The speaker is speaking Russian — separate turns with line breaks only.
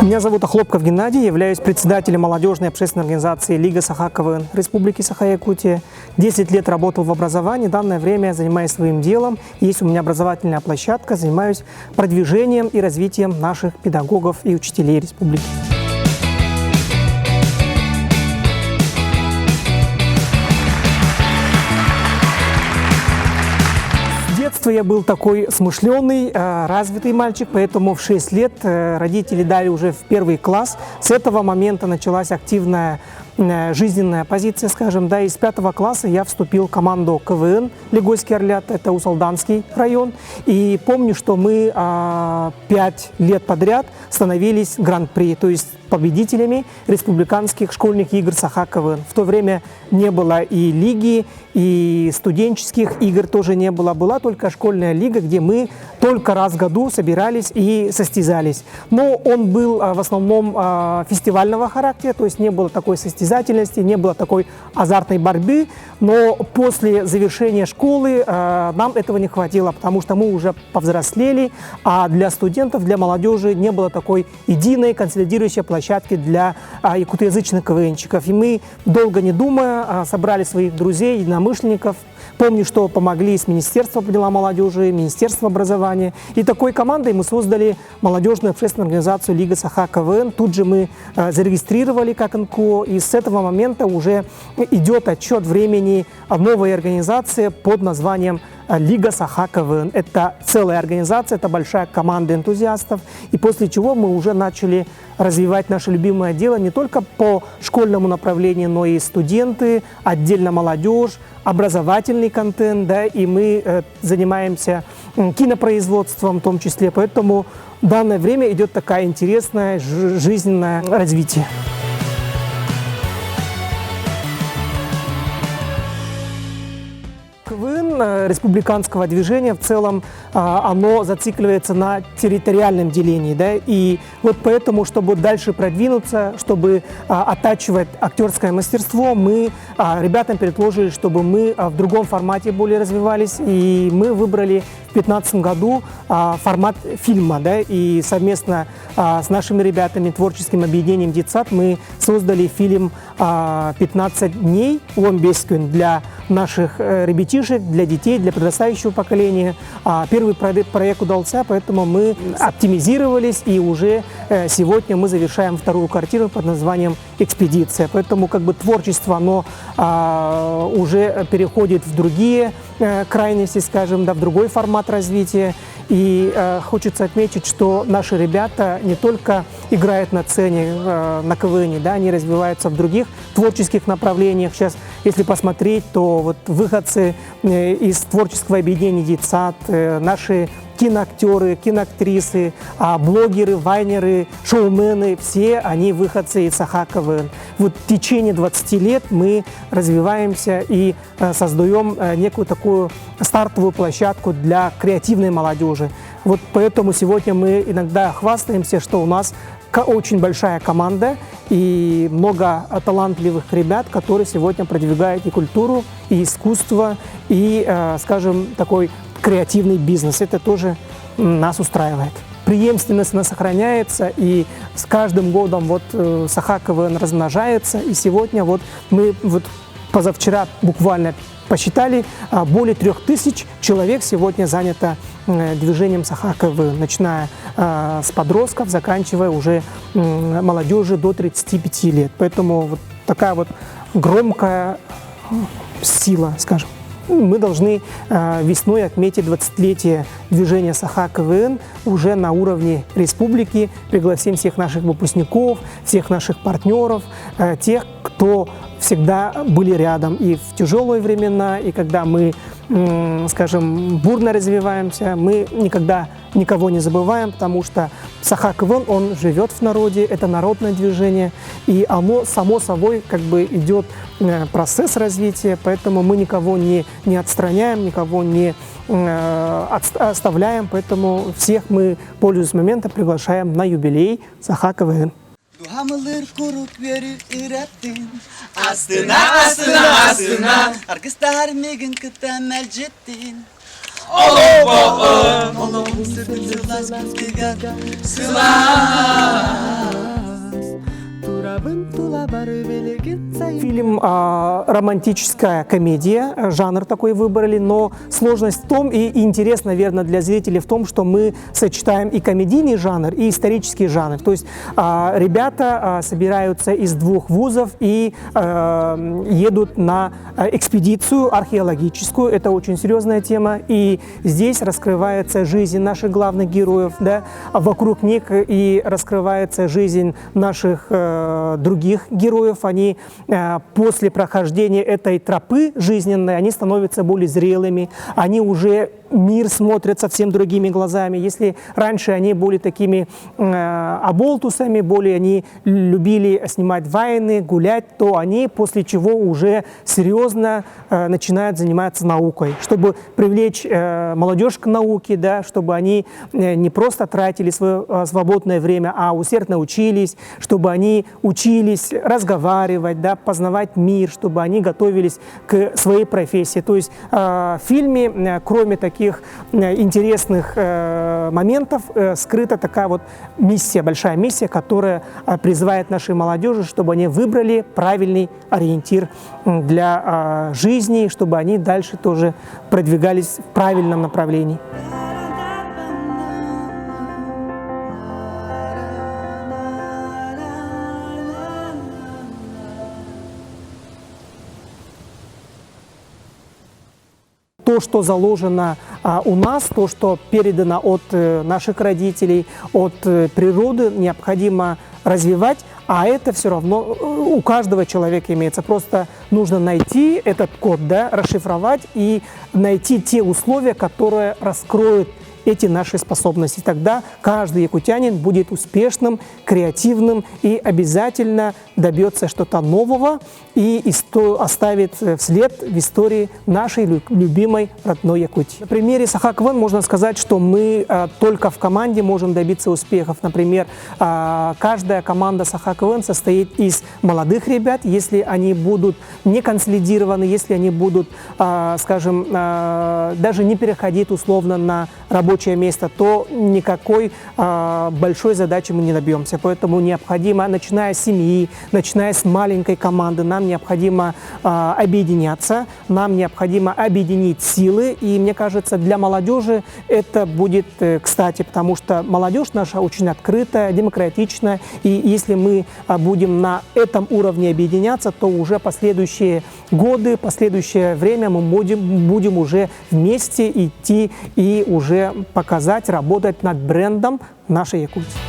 Меня зовут Охлопков Геннадий, являюсь председателем молодежной общественной организации Лига Саха КВН Республики Саха-Якутия. 10 лет работал в образовании, в данное время занимаюсь своим делом. Есть у меня образовательная площадка, занимаюсь продвижением и развитием наших педагогов и учителей республики. Я был такой смышленый, развитый мальчик, поэтому в 6 лет родители дали уже в 1 класс. С этого момента началась активная жизненная позиция, скажем, да, из 5 класса я вступил в команду КВН Лигойский Орлят, это Усалданский район, и помню, что мы 5 лет подряд становились гран-при, то есть победителями республиканских школьных игр Саха КВН. В то время не было и лиги, и студенческих игр тоже не было. Была только школьная лига, где мы только раз в году собирались и состязались. Но он был в основном фестивального характера, то есть не было такой состязательности, не было такой азартной борьбы. Но после завершения школы нам этого не хватило, потому что мы уже повзрослели, а для студентов, для молодежи не было такой единой консолидирующей площадки для якутоязычных КВНщиков. И мы, долго не думая, собрали своих друзей, единомышленников. Помню, что помогли с Министерства по делам молодежи, Министерства образования. И такой командой мы создали молодежную общественную организацию Лига Саха КВН. Тут же мы зарегистрировали как НКО. И с этого момента уже идет отчет времени новой организации под названием Лига Саха КВН. Это целая организация, это большая команда энтузиастов. И после чего мы уже начали развивать наше любимое дело не только по школьному направлению, но и студенты, отдельно молодежь, образовательный контент, да, и мы занимаемся кинопроизводством в том числе. Поэтому в данное время идет такое интересное жизненное развитие. КВН республиканского движения в целом оно зацикливается на территориальном делении, да, и вот поэтому, чтобы дальше продвинуться, чтобы оттачивать актерское мастерство, мы ребятам предложили, чтобы мы в другом формате более развивались, и мы выбрали в 2015 году формат фильма, да, и совместно с нашими ребятами, творческим объединением «Детсад», мы создали фильм «15 дней» Уомбескюн для наших ребятишек, для детей, для подрастающего поколения. Первый проект удался, поэтому мы оптимизировались, и уже сегодня мы завершаем вторую квартиру под названием «Экспедиция». Поэтому как бы творчество, оно уже переходит в другие крайности, скажем, да, в другой формат развития. И хочется отметить, что наши ребята не только играют на сцене, на КВН, да, они развиваются в других творческих направлениях. Сейчас, если посмотреть, то вот выходцы из творческого объединения «Детсад», наши киноактеры, киноактрисы, блогеры, вайнеры, шоумены, все они выходцы из Саха КВН. Вот в течение 20 лет мы развиваемся и создаем некую такую стартовую площадку для креативной молодежи. Вот поэтому сегодня мы иногда хвастаемся, что у нас очень большая команда и много талантливых ребят, которые сегодня продвигают и культуру, и искусство, и, скажем, такой креативный бизнес. Это тоже нас устраивает. Преемственность она сохраняется, и с каждым годом вот Саха КВН размножается. И сегодня вот мы вот позавчера буквально посчитали, более 3000 человек сегодня занято движением Саха КВН, начиная с подростков, заканчивая уже молодежи до 35 лет. Поэтому вот такая вот громкая сила, скажем. Мы должны весной отметить 20-летие движения Саха КВН уже на уровне республики. Пригласим всех наших выпускников, всех наших партнеров, тех, кто всегда были рядом и в тяжелые времена, и когда мы, скажем, бурно развиваемся, мы никогда никого не забываем, потому что Саха КВН, он живет в народе, это народное движение, и оно само собой как бы идет процесс развития, поэтому мы никого не отстраняем, никого не оставляем, поэтому всех мы, пользуясь моментом, приглашаем на юбилей Саха КВН.
Duhamılır kuruk verir irettin Astına astına astına Arkıstar migin kıtemel ciddin Olo boğum Olo sırtın sırlas kutkigar Sıla
Фильм романтическая комедия, жанр такой выбрали, но сложность в том и интерес, наверное, для зрителей в том, что мы сочетаем и комедийный жанр, и исторический жанр. То есть ребята собираются из двух вузов и едут на экспедицию археологическую. Это очень серьезная тема, и здесь раскрывается жизнь наших главных героев, да, вокруг них и раскрывается жизнь наших других героев. Они после прохождения этой тропы жизненной, они становятся более зрелыми, они уже мир смотрят совсем другими глазами. Если раньше они были такими оболтусами, более они любили снимать войны, гулять, то они после чего уже серьезно начинают заниматься наукой, чтобы привлечь молодежь к науке, да, чтобы они не просто тратили свое свободное время, а усердно учились, чтобы они учились разговаривать, да, познавать мир, чтобы они готовились к своей профессии. То есть в фильме, кроме таких интересных моментов, скрыта такая вот миссия, большая миссия, которая призывает нашей молодежи, чтобы они выбрали правильный ориентир для жизни, чтобы они дальше тоже продвигались в правильном направлении. То, что заложено у нас, то, что передано от наших родителей, от природы, необходимо развивать, а это все равно у каждого человека имеется. Просто нужно найти этот код, да, расшифровать и найти те условия, которые раскроют эти наши способности. Тогда каждый якутянин будет успешным, креативным и обязательно добьется что-то нового и оставит вслед в истории нашей любимой родной Якутии. На примере Саха КВН можно сказать, что мы только в команде можем добиться успехов. Например, каждая команда Саха КВН состоит из молодых ребят. Если они будут не консолидированы, если они будут, скажем, даже не переходить условно на рабочее место, то никакой большой задачи мы не добьемся. Поэтому необходимо, начиная с семьи, начиная с маленькой команды, нам необходимо объединяться, нам необходимо объединить силы. И мне кажется, для молодежи это будет кстати, потому что молодежь наша очень открытая, демократичная. И если мы будем на этом уровне объединяться, то уже последующие годы, последующее время мы будем уже вместе идти и уже показать, работать над брендом нашей Якутии.